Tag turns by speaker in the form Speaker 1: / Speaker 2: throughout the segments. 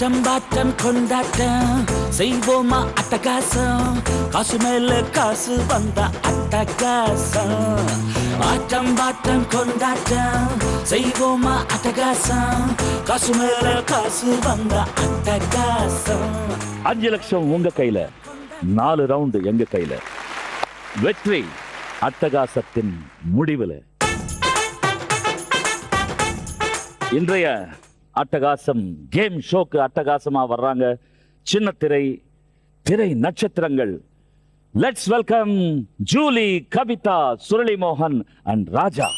Speaker 1: ஆட்டம் bottom கொண்டாட்டம் செய்வோமா அட்டகாசம், காசு மேல காசு வந்த அட்டகாசம். ஆட்டம் பாட்டம் கொண்டாட்டம் செய்வோமா அட்டகாசம், காசு மேல காசு வந்த அட்டகாசம்.
Speaker 2: 5 லட்சம் உங்க கையில, 4 ரவுண்டு எங்க கையில. வெற்றி அட்டகாசத்தின் முடிவில். இன்றைய அட்டகாசம் கேம் ஷோக்கு அட்டகாசமா வர்றாங்க சின்ன திரை திரை நட்சத்திரங்கள். லெட்ஸ் வெல்கம் ஜூலி, கவிதா, சுரளி மோகன் and Raja.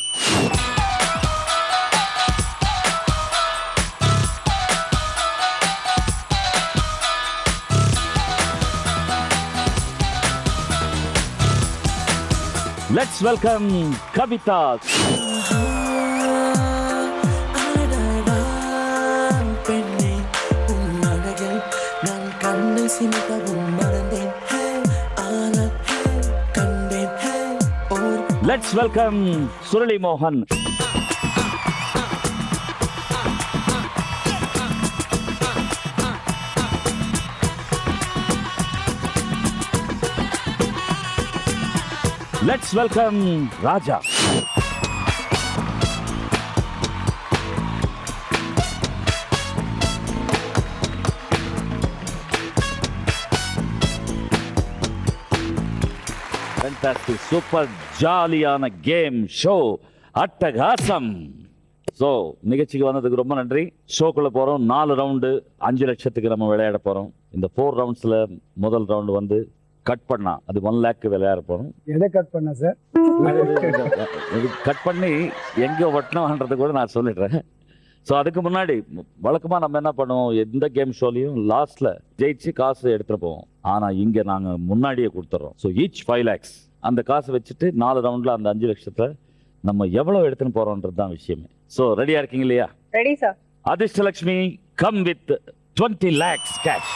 Speaker 2: Let's welcome Kavita. Let's welcome Surali Mohan. Let's welcome Raja. Fantastic, super ஜாலியான கேம் ஷோ அட்டகாசம். ஸோ நிகழ்ச்சிக்கு வந்ததுக்கு ரொம்ப நன்றி. ஷோக்குள்ள போறோம். 4 ரவுண்டு 5 லட்சத்துக்கு நம்ம விளையாட போறோம். இந்த 4 ரவுண்ட்ஸ்ல முதல் ரவுண்டு வந்து கட் பண்ணா அது 1 லேக் விளையாட போறோம்.
Speaker 3: எதை கட் பண்ண சார்?
Speaker 2: கட் பண்ணி எங்க ஒட்டணும்ன்றது கூட நான் சொல்லிடுறேன். ஸோ அதுக்கு முன்னாடி வழக்கமா நம்ம என்ன பண்ணுவோம், எந்த கேம் ஷோலையும் லாஸ்ட்ல ஜெயிச்சு காசு எடுத்துட்டு போவோம். ஆனா இங்க நாங்க முன்னாடியே கொடுத்துறோம். ஸோ ஈச் 5 lakhs அந்த காசை வச்சுட்டு 4 ரவுண்ட்ல அந்த 5 லட்சத்தை நம்ம எவ்வளவு எடுத்துன்னு போறோம்ன்றது தான் விஷயமே. ஸோ ரெடியா இருக்கீங்க இல்லையா?
Speaker 4: Ready sir.
Speaker 2: Adhirshtalakshmi come with 20 lakhs cash.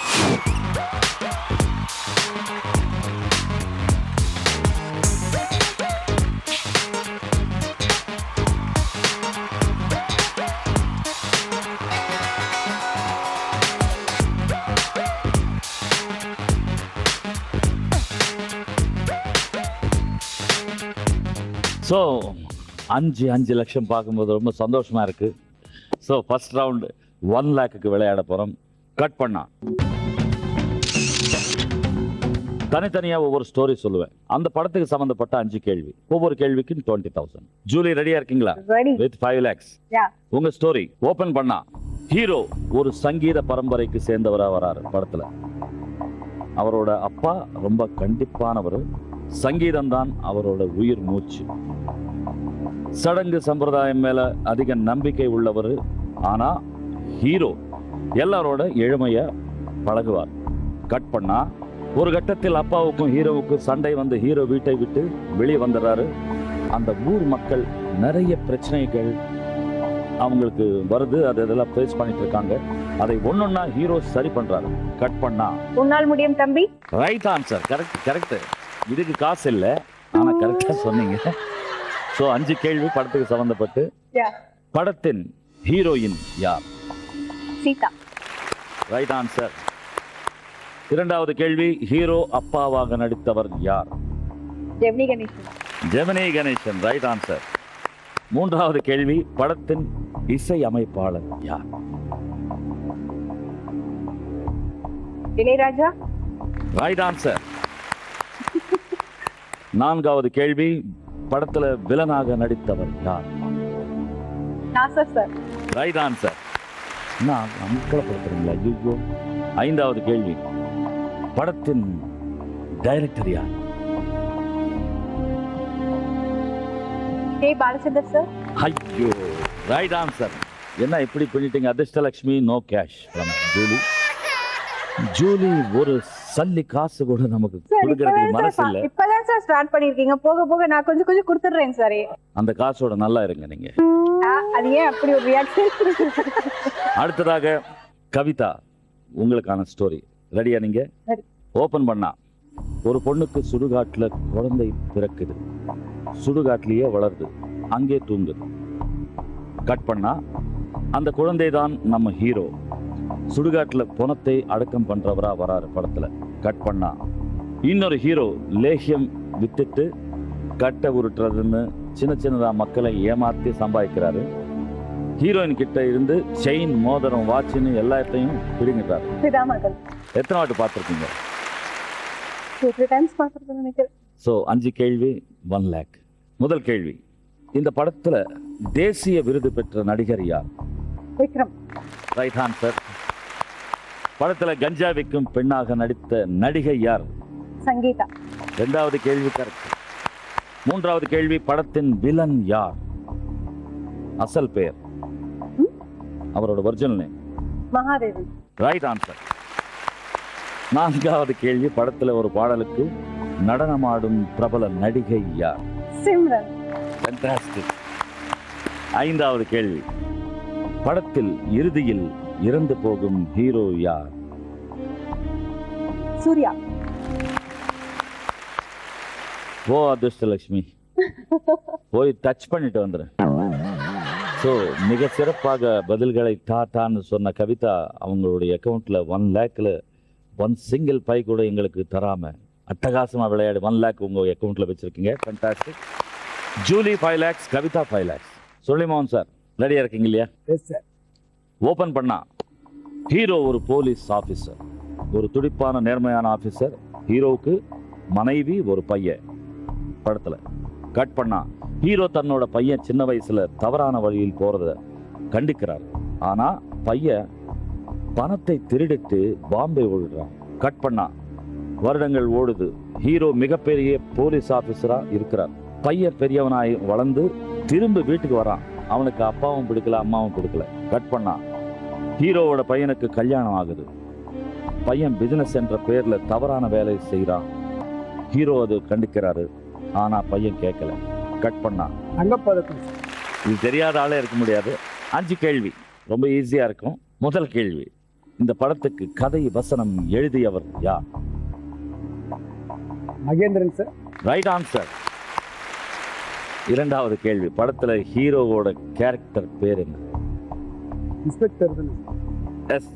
Speaker 2: So 5 லட்சம் பார்க்கும்போது ரொம்ப சந்தோஷமா இருக்கு. ஸோ ஃபர்ஸ்ட் ரவுண்ட் 1 லேக்குக்கு விளையாட போறோம். கட் பண்ணா தனித்தனியா ஒவ்வொரு ஸ்டோரி சொல்லுவேன். அந்த படத்துக்கு சம்பந்தப்பட்ட 5 கேள்வி, ஒவ்வொரு கேள்விக்கும் 20,000. ஜூலி ரெடியா இருக்கீங்களா? With 5 lakhs. உங்க ஸ்டோரி ஓபன் பண்ணா ஹீரோ ஒரு சங்கீத பரம்பரைக்கு சேர்ந்தவரா வராரு படத்துல. அவரோட அப்பா ரொம்ப கண்டிப்பானவர். சங்கீதம் தான் அவரோட உயிர் மூச்சு. சடங்கு சம்பிரதாயம் மேல அதிக நம்பிக்கை உள்ளவர். ஆனா ஹீரோ எல்லாரோட எளிமைய பழகுவார். கட் பண்ணா ஒரு கட்டத்தில் அப்பாவுக்கும் ஹீரோவுக்கும் சண்டை வந்து ஹீரோ வீட்டை விட்டு வெளியே வந்துடுறாரு. அந்த ஊர் மக்கள் நிறைய பிரச்சனைகள் அவங்களுக்கு வருது. அதெல்லாம் ஃபேஸ் பண்ணிட்டு இருக்காங்க. அதை ஒன்னொன்னா ஹீரோ சரி பண்றாரு. கட் பண்ணா
Speaker 4: உன்னால் முடியும் தம்பி.
Speaker 2: Right answer. கரெக்ட். இதுக்கு காசு இல்ல, ஆனா கரெக்டா சொன்னீங்க. சோ 5 கேள்வி படத்துக்கு சம்பந்தப்பட்டு. படத்தின் ஹீரோயின் யார்?
Speaker 4: சீதா.
Speaker 2: Right answer. 2வது கேள்வி, ஹீரோ அப்பாவாக நடித்தவர் யார்?
Speaker 4: ஜெமினி கணேசன்.
Speaker 2: ஜெமினி கணேசன். Right answer. 3வது கேள்வி, படத்தின் இசை அமைப்பாளர் யார்?
Speaker 4: இளையராஜா.
Speaker 2: Right answer. 4வது கேள்வி, படத்துல வில்லனாக நடித்தவர் யார்?
Speaker 4: நாசர் சார்.
Speaker 2: Right answer. நான் அமுக்கப்படுத்துறீங்களா? ஐயோ. 5வது கேள்வி, படத்தின் டைரக்டர் யார்?
Speaker 4: K Balachander sir.
Speaker 2: ஐயோ. Right answer. என்ன இப்படி பண்ணிட்டீங்க? Adhirshtalakshmi no cash from Julie. Julie ஒரு சல்லி காசு கூட நமக்கு கொடுக்கறதுக்கு மனசு இல்ல.
Speaker 4: இப்பதான் சார் ஸ்டார்ட் பண்ணிருக்கீங்க. போக போக நான் கொஞ்சம் கொஞ்சம் கொடுத்துறேன் சார்.
Speaker 2: அந்த காசோட நல்லா இருங்க நீங்க.
Speaker 4: அது ஏன் அப்படி ஒரு ரியாக்ஷன்?
Speaker 2: அடுத்ததாக கவிதா, உங்களுக்கான ஸ்டோரி ரெடியா? நீங்க ஓபன் பண்ணா ஒரு பொண்ணுக்கு சுடுகாட்டுல குழந்தை பிறக்குது. சுடுகாட்டிலேயே வளருது, அங்கே தூங்குது. கட் பண்ணா அந்த குழந்தை தான் நம்ம ஹீரோ. சுடுகாட்டுல பணத்தை அடக்கம் பண்றவரா வராரு படத்துல. கட் பண்ணா இன்னொரு ஹீரோ லேகியம் வித்துட்டு கட்டை உருட்டுறதுன்னு சின்ன சின்னதா மக்களை ஏமாத்தி சம்பாதிக்கிறாரு. ஹீரோயின் கிட்ட இருந்து செயின், மோதிரம், வாட்சின்னு எல்லாத்தையும் பிடிங்கிட்டாரு. எத்தனை வாட்டி பார்த்துருக்கீங்க?
Speaker 4: 2-3 டைம்ஸ் பார்த்துருக்கேன் நினைக்கிறேன்.
Speaker 2: ஸோ 5 கேள்வி 1 lakh. முதல் கேள்வி, இந்த படத்துல தேசிய விருது பெற்ற நடிகர் யார்?
Speaker 4: விக்ரம்.
Speaker 2: Right answer. படத்துல கஞ்சா விற்கும் பெண்ணாக நடித்த நடிகை யார்?
Speaker 4: சங்கீதா.
Speaker 2: இரண்டாவது கேள்வி கரெக்ட். மூன்றாவது கேள்வி, படத்தின் வில்லன் யார்? அசல் பெயர், அவரோட original name?
Speaker 4: Mahadevi.
Speaker 2: Right answer. நான்காவது கேள்வி, படத்துல ஒரு பாடலுக்கு நடனமாடும் பிரபல நடிகை யார்?
Speaker 4: சிம்ரன்.
Speaker 2: ஃபேண்டாஸ்டிக். ஐந்தாவது கேள்வி, படத்தில் இறுதியில் இறந்து போகும் ஹீரோ யார்?
Speaker 4: சூர்யா.
Speaker 2: ஓ அதிர்ஷ்டலட்சுமி, போய் டச் பண்ணிட்டு வந்துடுறேன். ஸோ மிக சிறப்பாக பதில்களை டான்னு சொன்ன கவிதா அவங்களுடைய அக்கௌண்ட்ல 1 lakhல 1 single பை கூட எங்களுக்கு தராம அட்டகாசமா விளையாடி 1 lakh உங்க அக்கௌண்ட்ல வச்சிருக்கீங்க. Fantastic. Julie 5 lakhs, Kavitha 5 lakhs. Sulaiman sir ரெடியா இருக்கீங்க இல்லையா?
Speaker 3: Yes sir.
Speaker 2: ஓபன் பண்ணா ஹீரோ ஒரு போலீஸ் ஆபீசர், ஒரு துடிப்பான நேர்மையான ஆபீசர். ஹீரோவுக்கு மனைவி, ஒரு பையன். படத்துல கட் பண்ணா ஹீரோ தன்னோட பையன் சின்ன வயசுல தவறான வழியில் போறத கண்டிக்கிறார். ஆனா பையன் பணத்தை திருடிட்டு பாம்பே ஓடுறான். கட் பண்ணா வருடங்கள் ஓடுது. ஹீரோ மிகப்பெரிய போலீஸ் ஆபீசரா இருக்கிறார். பையன் பெரியவனாய் வளர்ந்து திரும்ப வீட்டுக்கு வரான். அவனுக்கு அப்பாவும் பிடிக்கல, அம்மாவும் பிடிக்கல. கட் பண்ணா ஹீரோவோட பையனுக்கு கல்யாணம் ஆகுது. பையன் பிசினஸ் என்ற பேர்ல தவறான வேலை செய்யறான். ஹீரோ அது கண்டிக்கிறாரு. ஆனா பையன் கேட்கல. கட் பண்ணா இது தெரியாத ஆளே இருக்க முடியாது. 5 கேள்வி ரொம்ப ஈஸியா இருக்கும். முதல் கேள்வி, இந்த படத்துக்கு கதை வசனம் எழுதியவர் யார்?
Speaker 3: மகேந்திரன் சார்.
Speaker 2: Right answer. இரண்டாவது கேள்வி, படத்துல ஹீரோவோட கேரக்டர் பேர் என்ன?
Speaker 3: இன்ஸ்பெக்டர்.
Speaker 2: எஸ்.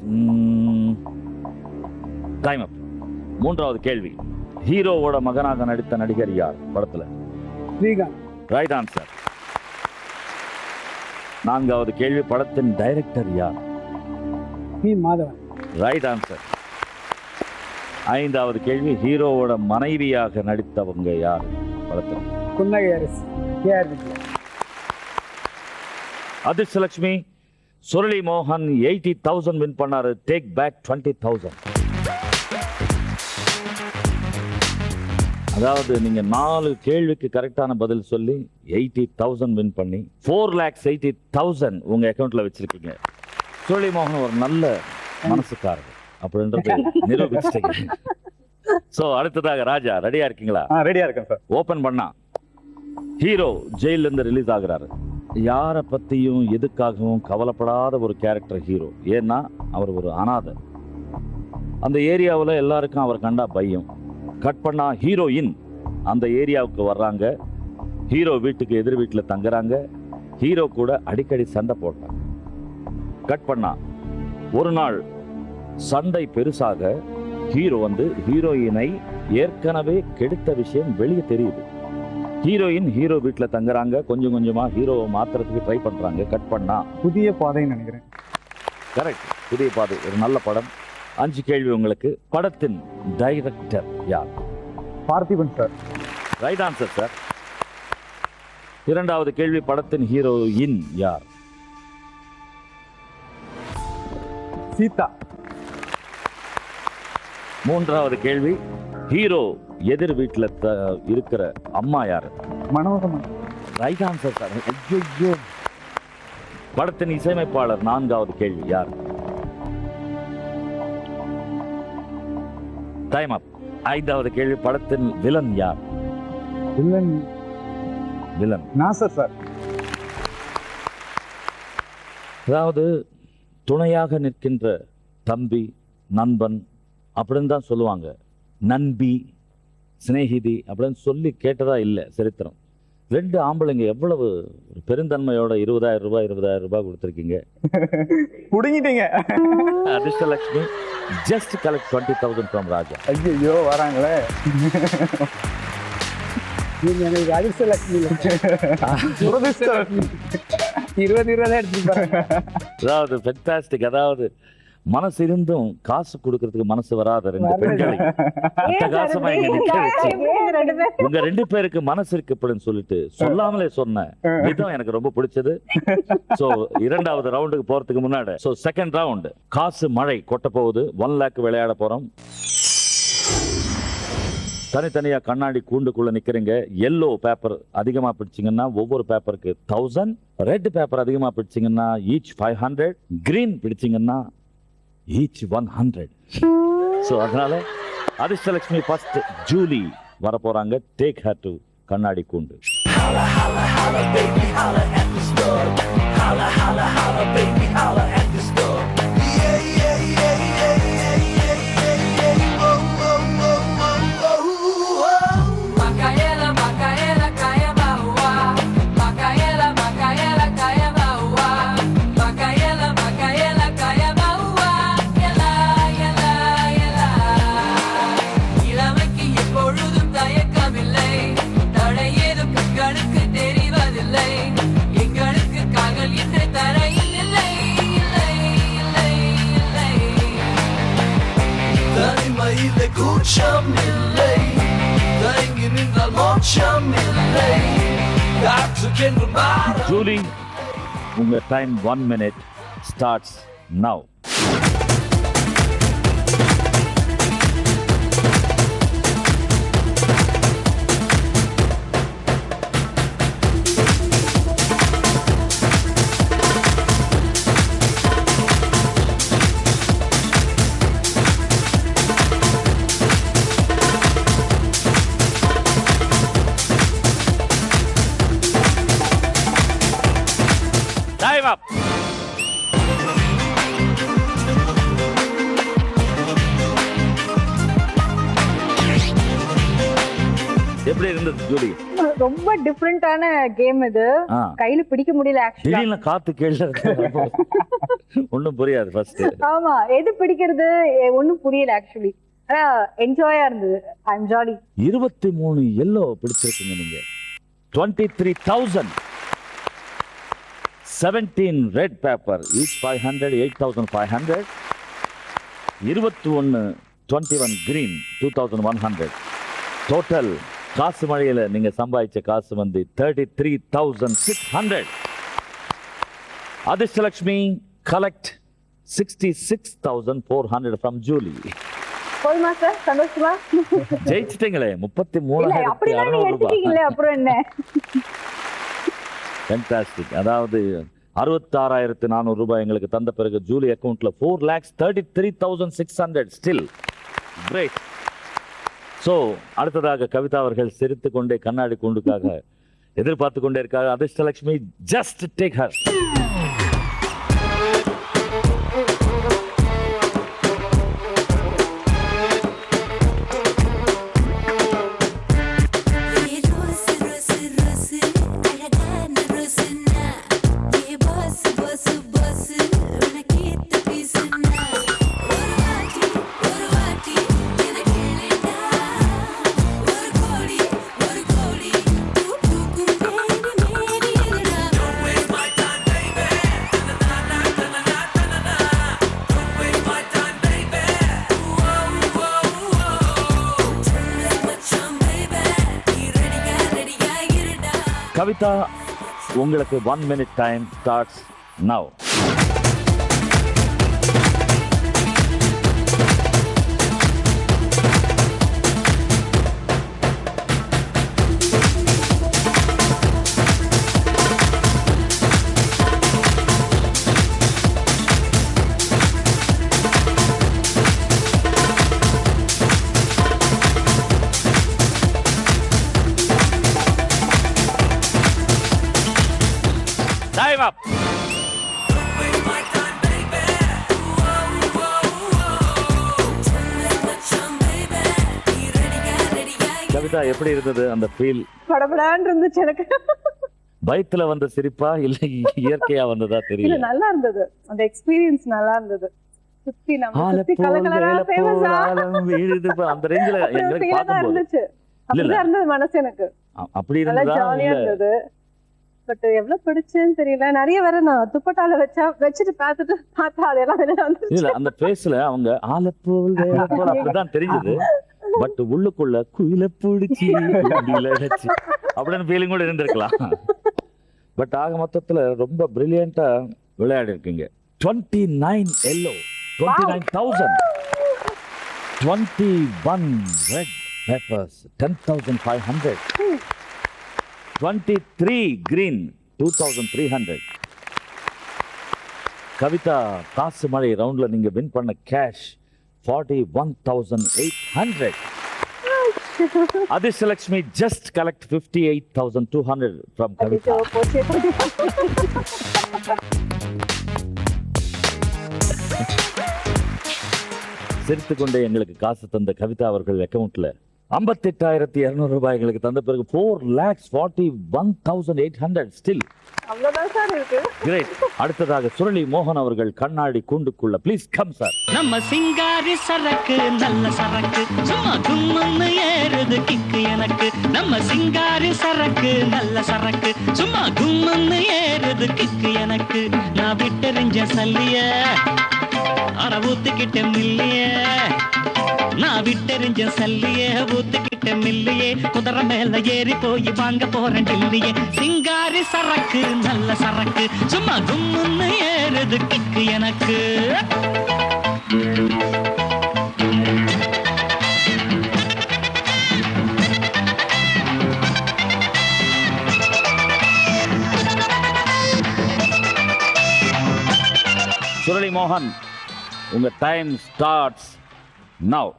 Speaker 2: Time up. மூன்றாவது கேள்வி, ஹீரோவோட மகனாக நடித்த நடிகர் யார் படத்துல?
Speaker 3: ஸ்ரீகாந்த்.
Speaker 2: Right answer. நான்காவது கேள்வி, படத்தின் டைரக்டர் யார்?
Speaker 3: பி. மாதவன்.
Speaker 2: Right answer. ஐந்தாவது கேள்வி, ஹீரோவோட மனைவியாக நடித்தவங்க யார் படத்துல?
Speaker 3: புன்னகை அரசு. கேஆர் விஜயா.
Speaker 2: அதிர்ஷ்டலட்சுமி, சுரளி மோகன் 80,000 வின் பண்ணாரு. Take back 20,000. அதாவது நீங்க 4 கேள்விக்கு கரெக்டான பதில் சொல்லி 80,000 வின் பண்ணி 4,80,000 உங்க அக்கௌண்ட்ல வச்சிருக்கீங்க. சுரளி மோகன் ஒரு நல்ல மனசுக்காரர் அப்படின்றது நிரூபிச்சிட்டீங்க. சோ அடுத்ததாக ராஜா, ரெடியா இருக்கீங்களா?
Speaker 3: ரெடியா இருக்கேன் சார்.
Speaker 2: ஓபன் பண்ணா ஹீரோ ஜெயில இருந்து ரிலீஸ் ஆகுறாரு. யாரை பத்தியும் எதுக்காகவும் கவலைப்படாத ஒரு கேரக்டர் ஹீரோ. ஏன்னா அவர் ஒரு அனாதை. அந்த ஏரியாவில் எல்லாருக்கும் அவர் கண்டா பயம். கட் பண்ணா ஹீரோயின் அந்த ஏரியாவுக்கு வர்றாங்க. ஹீரோ வீட்டுக்கு எதிர் வீட்டில் தங்குறாங்க. ஹீரோ கூட அடிக்கடி சண்டை போடுறாங்க. கட் பண்ணா ஒரு நாள் சண்டை பெருசாக ஹீரோ ஹீரோயினை ஏற்கனவே கெடுத்த விஷயம் வெளியே தெரியுது. ஹீரோயின் ஹீரோ வீட்டில் தங்குறாங்க. கொஞ்சம் கொஞ்சமா ஹீரோவை மாத்துறதுக்கு ட்ரை பண்றாங்க. கட் பண்ணா
Speaker 3: புதிய பாதைன்னு நினைக்கிறேன்.
Speaker 2: கரெக்ட், புதிய பாதை ஒரு நல்ல படம். 5 கேள்வி உங்களுக்கு. படத்தின் டைரக்டர் யார்?
Speaker 3: Parthiban sir.
Speaker 2: Right answer sir. இரண்டாவது கேள்வி, படத்தின் ஹீரோயின் யார்?
Speaker 3: சீதா.
Speaker 2: மூன்றாவது கேள்வி, ஹீரோ எதிர் வீட்டில் இருக்கிற அம்மா யாரு?
Speaker 3: மனோகமன்.
Speaker 2: Right answer sir. ஐயோ. படத்தின் இசையமைப்பாளர் 4வது கேள்வி யார்? Time up. 5வது கேள்வி, படத்தின் வில்லன் யார்? Villain
Speaker 3: Nassar sir.
Speaker 2: அதாவது துணையாக நிற்கின்ற தம்பி, நண்பன் அப்படின்னு தான் சொல்லுவாங்க. நண்பி, சிநேகிதி அப்படின்னு சொல்லி கேட்டதா இல்லை சரித்திரம். 2 ஆம்பளைங்க எவ்வளவு ஒரு பெருந்தன்மையோட 20,000 ரூபாய் கொடுத்துருக்கீங்க.
Speaker 3: புடுங்கிட்டீங்க.
Speaker 2: அதிர்ஷ்டலட்சுமி ஜஸ்ட் கலெக்ட் 20,000 ஃப்ரம் ராஜா.
Speaker 3: ஐயோ வராங்களே.
Speaker 5: எனக்கு அதிர்ஷ்டலட்சுமி 20 எடுத்துட்டு பாருங்க.
Speaker 2: அதாவது ஃபென்டாஸ்டிக். அதாவது மனசு இருந்தும் காசு கொடுக்கறதுக்கு மனசு வராத 2 பெண்களை அட்டகாசமா இங்க நிக்க வச்சு உங்க 2 பேருக்கு மனசு இருக்கு அப்படின்னு சொல்லிட்டு சொல்லாமலே சொன்ன விதம் எனக்கு ரொம்ப பிடிச்சது. சோ 2வது ரவுண்டுக்கு போறதுக்கு முன்னாடி சோ செகண்ட் ரவுண்ட் காசு மழை கொட்ட போகுது. 1 lakh விளையாட போறோம். தனித்தனியா கண்ணாடி கூண்டுக்குள்ள நிக்கிறீங்க. எல்லோ பேப்பர் அதிகமா பிடிச்சீங்கன்னா ஒவ்வொரு பேப்பருக்கு 1000, ரெட் பேப்பர் அதிகமா பிடிச்சீங்கன்னா ஈச் 500, கிரீன் பிடிச்சீங்கன்னா ஈச் 100. சோ அதனால அதிர்ஷ்டலட்சுமி ஃபர்ஸ்ட் ஜூலி வர போறாங்க. டேக் ஹர் டு கண்ணாடி கூண்டு. ஜூலி உங்க time 1 minute starts now. Time up. எப்படி இருந்தது ஜூலி?
Speaker 4: ரொம்ப டிஃபரெண்டான கேம் இது. கையில பிடிக்க முடியல ஆக்சுவலா.
Speaker 2: திடீர்னு காத்து கேள்ல ஒண்ணும் புரியாது ஃபர்ஸ்ட்.
Speaker 4: ஆமா, எது பிடிக்கிறது ஒண்ணும் புரியல ஆக்சுவலி. ஆனா என்ஜாயா இருந்தது. ஐ அம் ஜாலி.
Speaker 2: 23 எல்லோ பிடிச்சிருக்கீங்க நீங்க. 23,000. 17 red paper each 500, 8,500. 21 green 2,100. Total காசு மழையில நீங்க சம்பாதிச்ச காசு வந்து 33,600. Adhirshtalakshmi collect 66,400 from Julie.
Speaker 4: போதுமா சார்? சந்தோஷமா?
Speaker 2: ஜெயிச்சிட்டீங்களே 33,600 ரூபாய்.
Speaker 4: அப்புறம் என்ன?
Speaker 2: ஃபேண்டாஸ்டிக். அதாவது 66,400 ரூபாய் எங்களுக்கு தந்த பிறகு ஜூலி அக்கவுண்ட்ல 4,33,600 ஸ்டில் கிரேட். சோ அடுத்ததாக கவிதா அவர்கள் சிரித்து கொண்டே கண்ணாடி கூண்டுக்காக எதிர்பார்த்து கொண்டே இருக்காங்க. Adhirshtalakshmi just take her. Kavitha உங்களுக்கு 1 minute time starts now. Time up. Kavitha எப்படி இருந்தது அந்த ஃபீல்?
Speaker 4: படபடான்னு இருந்துச்சு எனக்கு.
Speaker 2: பயத்துல வந்த சிரிப்பா இல்ல இயற்கையா வந்ததா
Speaker 4: இல்ல
Speaker 2: தெரியல.
Speaker 4: நல்லா இருந்தது, அந்த எக்ஸ்பீரியன்ஸ் நல்லா இருந்தது. சுத்தி நம்ம சுத்தி
Speaker 2: ஆலப்போல்
Speaker 4: கலகலரா
Speaker 2: வேலப்போல்
Speaker 4: ஃபேமஸா
Speaker 2: ஆலம் வீழுது அந்த ரேஞ்சில எங்களுக்கு பார்க்கும்போது
Speaker 4: இருந்துச்சு. அப்படிதான் இருந்தது மனசு எனக்கு.
Speaker 2: அப்படி
Speaker 4: நல்லா
Speaker 2: இருந்ததா
Speaker 4: ஜாலியா
Speaker 2: இல்ல
Speaker 4: இருந்தது. பட் எவ்வளவு பிடிச்சுன்னு தெரியல. நிறைய வேற நான் துப்பட்டால வச்சுட்டு பார்த்தா அதெல்லாம் வெளில வந்துருச்சு.
Speaker 2: இல்ல அந்த பேஸ்ல அவங்க ஆலப்போல் வேலப்போல் அப்படிதான் தெரிஞ்சது. பட் உள்ளுக்குள்ள குயில பிடிச்சி குயில அடைச்சி அப்படின்னு ஃபீலிங் கூட இருந்திருக்கலாம். பட் ஆக மொத்தத்துல ரொம்ப பிரில்லியண்டா விளையாடி இருக்கீங்க. 29 yellow, 29,000, 21 red peppers, 10,500, 23 green, 2,300. Kavitha காசு மழை ரவுண்ட்ல நீங்க வின் பண்ண cash 41,800. Adishalaxmi just collect 58,200 from Kavita. சிரித்துக்கொண்டே எங்களுக்கு காசு தந்த கவிதா அவர்கள் அக்கவுண்ட்ல 58,200 ரூபாய் எங்களுக்கு தந்த பிறகு 4,41,800 ஸ்டில்.
Speaker 4: அவ்வளவுதான் சார் இருக்கு.
Speaker 2: கிரேட். அடுத்ததாக சுரளி மோகன் அவர்கள் கண்ணாடி கூண்டுக்குள்ள. Please come sir.
Speaker 1: நம்ம சிங்காரி சரக்கு நல்ல சரக்கு சும்மா கும்முன்னு ஏறுது கிக்கு எனக்கு. நம்ம சிங்காரி சரக்கு நல்ல சரக்கு சும்மா கும்முன்னு ஏறுது கிக்கு எனக்கு. நான் விட்டெறிஞ்ச சல்லிய அட ஊத்துக்கிட்ட மில்லிய, நான் விட்டெறிஞ்ச சல்லிய ஊத்துக்கிட்ட மில்லியே. குதிரை மேல ஏறி போய் வாங்க போறேன் டில்லியே. சிங்காரி சரக்கு நல்ல சரக்கு சும்மா கும்முன்னு ஏறுது கிக்கு எனக்கு.
Speaker 2: சுரளி மோகன், உங்க time starts now.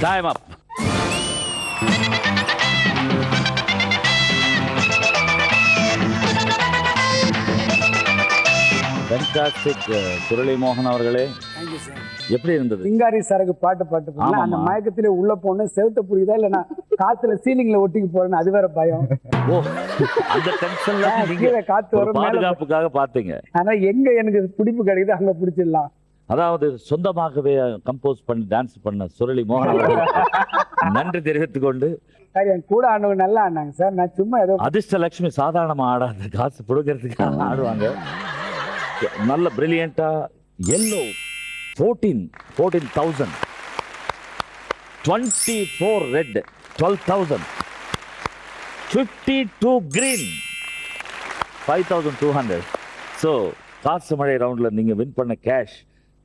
Speaker 2: Time up. Fantastic, சுரளி மோகன் அவர்களே.
Speaker 5: Thank you sir.
Speaker 2: எப்படி இருந்தது?
Speaker 5: சிங்காரி சரக்கு பாட்டு போனா
Speaker 2: ஆமாம்மா.
Speaker 5: அந்த மயக்கத்திலே உள்ள போன செவுத்த புரியுதா இல்ல நான் காத்துல சீலிங்ல ஒட்டிக்கு போறேன்னு அது வேற பயம்.
Speaker 2: ஓ, அந்த டென்ஷன்ல நீங்க
Speaker 5: கீழே காத்து
Speaker 2: ஒரு
Speaker 5: வரும் மேல
Speaker 2: பாதுகாப்புக்காக பாத்தீங்க.
Speaker 5: ஆனா எங்க எனக்கு பிடிப்பு கிடைக்குது அங்க பிடிச்சிடலாம்.
Speaker 2: அதாவது சொந்தமாகவே கம்போஸ் பண்ணி டான்ஸ் பண்ண சுரளி மோகன் அவர்களுக்கு நன்றி தெரிவித்துக் கொண்டு.
Speaker 5: சார் என் கூட ஆனவங்க நல்லா ஆனாங்க சார். நான் சும்மா ஏதோ
Speaker 2: அதிர்ஷ்டலட்சுமி சாதாரணமா ஆடாத, காசு புடுங்கிறதுக்கு ஆடுவாங்க. நல்ல பிரில்லியண்டா எல்லோ 14,000, 24 ரெட் 12,000, 52 கிரீன் 5,200. ஸோ காசு மழை ரவுண்ட்ல நீங்க வின் பண்ண கேஷ்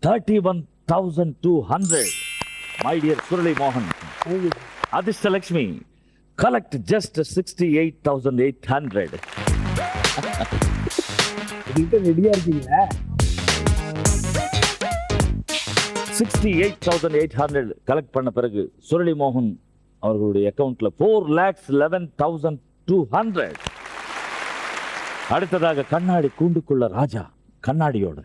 Speaker 2: 31,200. மை டியர் சுரளி மோகன், அதிர்ஷ்டலட்சுமி கலெக்ட் ஜஸ்ட் 68,800.
Speaker 5: ரெடியா இருக்கீங்களா?
Speaker 2: 68,800 கலெக்ட் பண்ண பிறகு சுரளி மோகன் அவர்களுடைய அக்கவுண்ட்ல 4,11,200. அடுத்ததாக கண்ணாடி கூண்டுக்குள்ள ராஜா கண்ணாடியோட.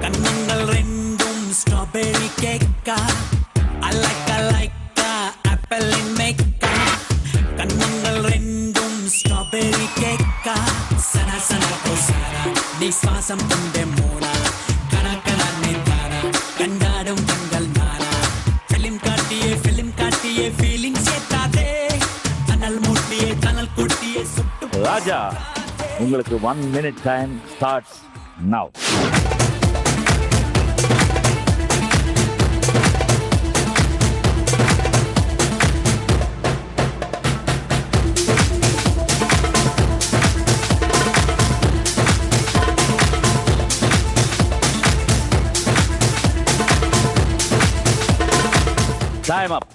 Speaker 1: கண்ணங்கள் ரெண்டும் ஸ்ட்ராபெரி கேக்கா. ஆப்பிள் இன் மேக்கா. கண்ணங்கள் ரெண்டும் ஸ்ட்ராபெரி கேக்கா. சனா சனா ஓ சாரா நீ சுவாசம் கொண்டே மோனா. கணக்கண நேத்தாரா கண்டாடும் கண்கள் நாரா. ஃபிலிம் காட்டியே ஃபீலிங் சேர்த்தாதே. தனல் மூட்டியே தனல் கூட்டியே சுட்டு.
Speaker 2: ராஜா, உங்களுக்கு 1 minute time starts now. Time up.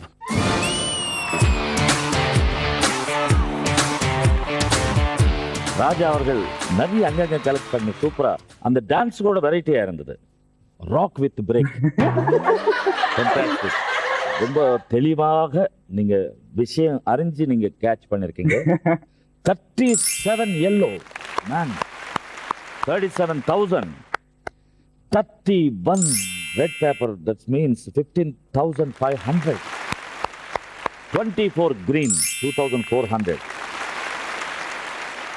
Speaker 2: Raja அவர்கள் நிறைய அங்கங்க கலெக்ட் பண்ணி சூப்பரா அந்த டான்ஸ் கூட வெரைட்டியா இருந்தது. Rock with break. ரொம்ப தெளிவாக நீங்க விஷயம் அறிஞ்சு நீங்க கேட்ச் பண்ணிருக்கீங்க. 37 yellow man, 37,000. 31 red paper, that means 15,500. 24 green, 2,400.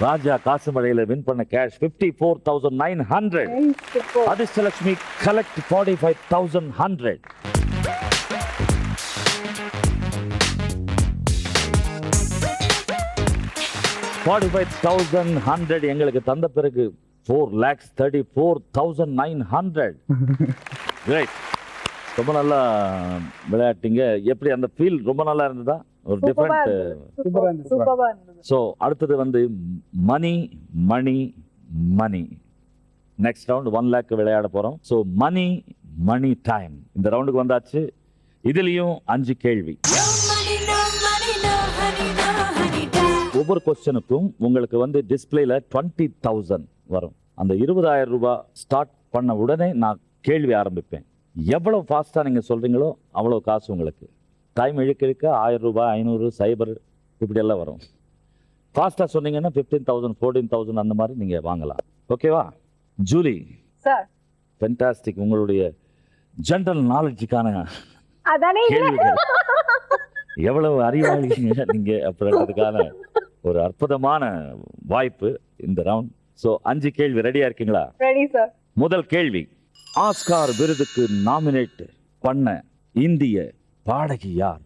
Speaker 2: Raja காசுமழையில win பண்ண கேஷ் 54,900. அதிர்ஷ்டலட்சுமி கலெக்ட் 45,100. $45,100 எங்களுக்கு தந்த பிறகு 4,34,900. ரைட், ரொம்ப நல்லா விளையாட்டீங்க. எப்படி அந்த ஃபீல் ரொம்ப நல்லா இருந்ததா? ஒரு டிஃபரெண்ட்.
Speaker 4: சூப்பரா இருந்தது.
Speaker 2: ஸோ அடுத்தது வந்து மணி மணி மணி. நெக்ஸ்ட் ரவுண்ட் 1 lakh விளையாட போறோம். ஸோ மணி மணி டைம். இந்த ரவுண்டுக்கு வந்தாச்சு. இதுலயும் 5 கேள்வி. ஒவ்வொரு கொஸ்டினுக்கும் உங்களுக்கு வந்து டிஸ்பிளேல 20,000 வரும். அந்த 20,000 ரூபாய் ஸ்டார்ட் பண்ண உடனே நான் கேள்வி ஆரம்பிப்பேன். எவ்வளவு ஃபாஸ்டா நீங்க சொல்றீங்களோ அவ்வளவு காசு உங்களுக்கு. டைம் இழுக்க 1000 ரூபாய், 500, 0 இப்படி எல்லாம் வரும். ஃபாஸ்டா சொன்னீங்கன்னா 15,000, 14,000 அந்த மாதிரி நீங்க வாங்கலாம். ஓகேவா? Julie
Speaker 4: sir,
Speaker 2: fantastic. உங்களுடைய ஜெனரல் நாலேஜுக்கான
Speaker 4: அதானே
Speaker 2: கேள்விகள். எவ்வளவு அறிவாளிங்க நீங்க அப்படின்றதுக்கான ஒரு அற்புதமான வாய்ப்பு இந்த ரவுண்ட். ஸோ 5 கேள்வி ரெடியா இருக்கீங்களா?
Speaker 4: Ready sir.
Speaker 2: முதல் கேள்வி, ஆஸ்கார் விருதுக்கு நாமினேட் பண்ண இந்திய பாடகி யார்?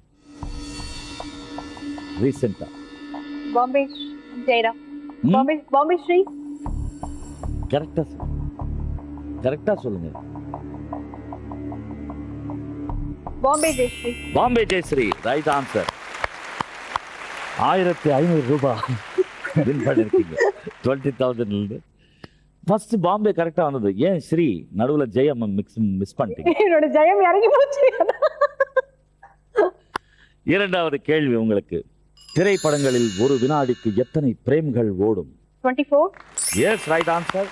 Speaker 2: ரீசெண்டா
Speaker 4: பாம்பே ஜெயரா. பாம்பே ஸ்ரீ.
Speaker 2: கரெக்டா சொல்லுங்க.
Speaker 4: பாம்பே ஜெயஸ்ரீ.
Speaker 2: Bombay Jayashri, right answer. 1,500 ரூபாய் வின் பண்ணிருக்கீங்க 20,000. ஃபர்ஸ்ட் பாம்பே கரெக்டா வந்தது. ஏன் ஸ்ரீ நடுவுல ஜெயம் மிஸ் பண்ணிட்டீங்க?
Speaker 4: என்னோட ஜெயம் இறங்கி போச்சு.
Speaker 2: இரண்டாவது கேள்வி உங்களுக்கு, திரைப்படங்களில் ஒரு வினாடிக்கு எத்தனை பிரேம்கள் ஓடும்?
Speaker 4: 24.
Speaker 2: Yes, right answer.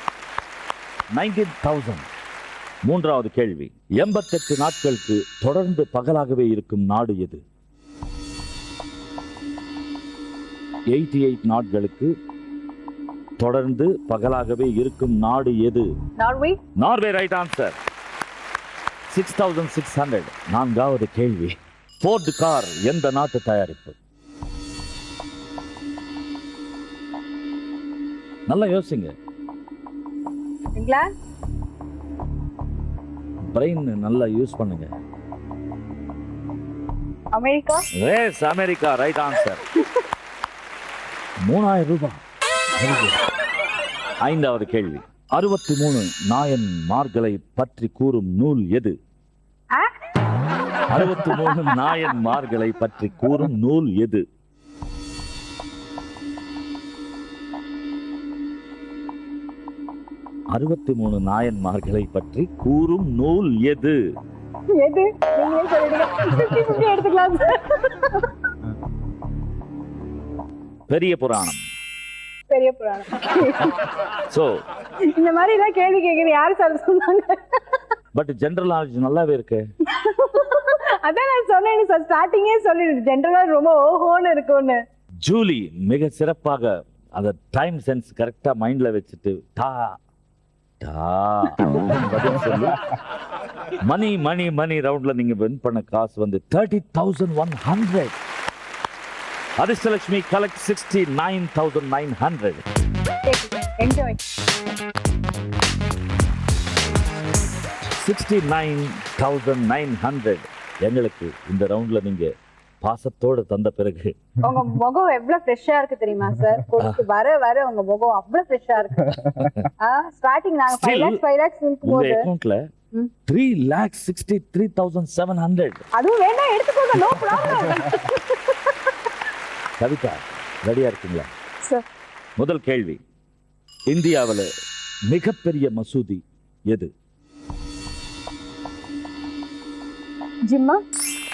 Speaker 2: 19,000. மூன்றாவது கேள்வி, 88 நாட்களுக்கு தொடர்ந்து பகலாகவே இருக்கும் நாடு எது? 88 நாட்களுக்கு தொடர்ந்து பகலாகவே இருக்கும் நாடு எது?
Speaker 4: நார்வே.
Speaker 2: Norway, right answer. 6,600. நான்காவது கேள்வி, ஃபோர்டு கார் எந்த நாட்டு தயாரிப்பு? நல்லா யோசிங்க.
Speaker 4: இங்கிலாந்து.
Speaker 2: பிரெயின் நல்லா யூஸ் பண்ணுங்க.
Speaker 4: America.
Speaker 2: Yes, America, right answer. 3,000 ரூபாய். ஐந்தாவது கேள்வி, 63 நாயன்மார்களை பற்றி கூறும் நூல் எது? 63 நாயன்மார்களை பற்றி கூறும் நூல் எது? அறுபத்தி நாயன்மார்களை பற்றி கூறும் நூல் எது?
Speaker 4: எது? நீங்களே சொல்லிடுங்க. 50-50 எடுத்துக்கலாம் சார்.
Speaker 2: பெரிய புராணம்.
Speaker 4: பெரிய புராணம்.
Speaker 2: சோ
Speaker 4: இந்த மாதிரி எல்லாம் கேள்வி கேட்குறது யாரு சார் சொன்னாங்க?
Speaker 2: பட் ஜெனரல் நாலேஜ் நல்லாவே இருக்கு.
Speaker 4: அதான் நான் சொன்னேன் சார், ஸ்டார்டிங்கே சொல்லிடுது ஜெனரலா ரொம்ப ஓஹோன்னு இருக்கும்னு.
Speaker 2: ஜூலி மிக சிறப்பாக அந்த டைம் சென்ஸ் கரெக்டா மைண்ட்ல வச்சுட்டு பதில் சொல்லி மணி மணி மணி ரவுண்ட்ல நீங்க வின் பண்ண காசு வந்து 30,100. அதிர்ஷ்டலட்சுமி கலெக்ட் 69,900.
Speaker 4: என்ஜாய்.
Speaker 2: 69,900 எங்களுக்கு இந்த ரவுண்ட்ல நீங்க பாசத்தோட தந்த பிறகு
Speaker 4: உங்க முகம் எவ்வளவு ஃப்ரெஷ்ஷா இருக்கு தெரியுமா சார்? வர வர உங்க முகம் அவ்வளவு ஃப்ரெஷ்ஷா இருக்கு. ஸ்டார்டிங் நாங்க 5 lakhs
Speaker 2: உங்க அக்கவுண்ட்ல 3,63,700.
Speaker 4: அதுவும் வேண்டாம், எடுத்துக்கோங்க, நோ ப்ராப்ளம்.
Speaker 2: கவிதா ரெடியா இருக்கீங்களா?
Speaker 4: சார்,
Speaker 2: முதல் கேள்வி, இந்தியாவில் மிகப்பெரிய மசூதி எது?
Speaker 4: ஜிம்மா.